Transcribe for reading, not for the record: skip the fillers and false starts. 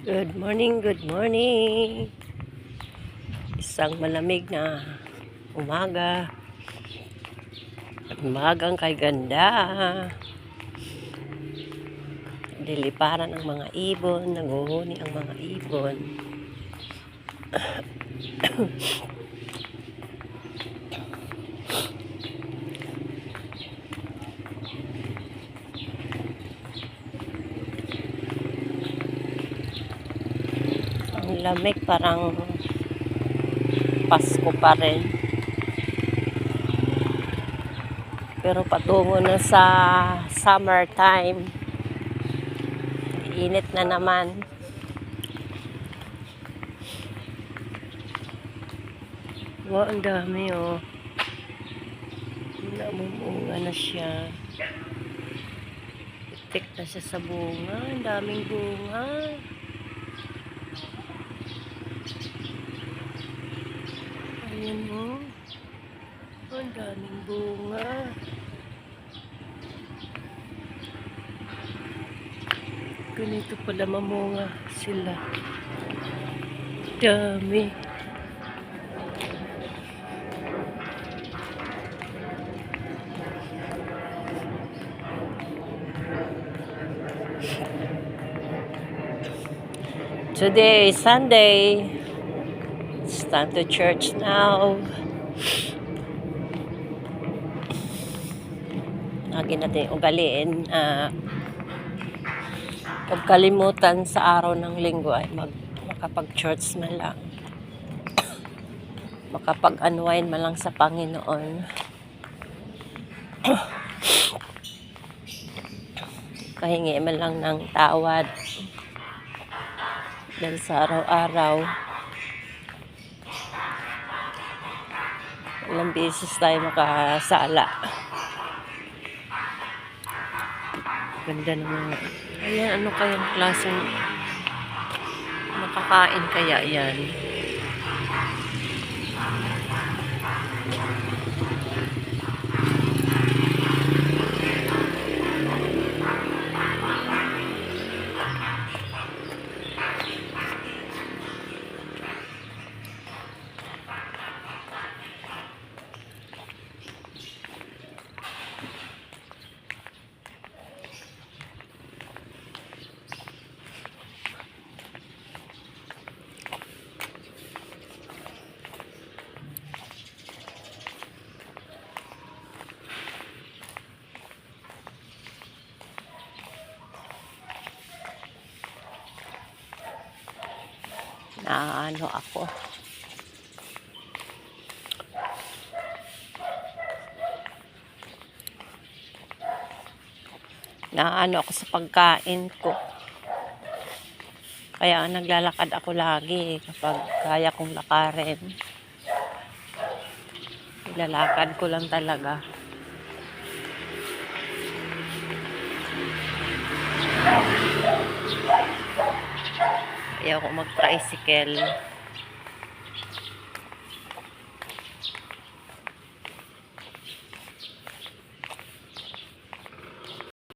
Good morning, good morning. Isang malamig na umaga. Umagang kay ganda. Diliparan ang mga ibon, nanguhuni ang mga ibon. Ang lamig, parang Pasko pa rin. Pero patungo na sa summertime. Init na naman. Wow, ang dami oh. Namumunga na siya. Itik na siya sa bunga. Ang daming bunga. Ayan oh. Ang daming bunga. Ganito pala mamunga sila. Dami. Today is Sunday. It's time to church now. Lagi natin ugaliin. Huwag kalimutan sa araw ng linggo ay makapag-church na lang. Makapag-unwind man lang sa Panginoon. Kahingi man lang ng tawad. Dahil sa araw-araw, ilang beses tayo makasala. Ganda naman. Ayan, ano kayang klaseng nakakain kaya yan? Naano ako. Naano ako sa pagkain ko. Kaya naglalakad ako lagi kapag kaya kong lakarin. Nilalakad ko lang talaga. Ayaw ko mag-tricycle.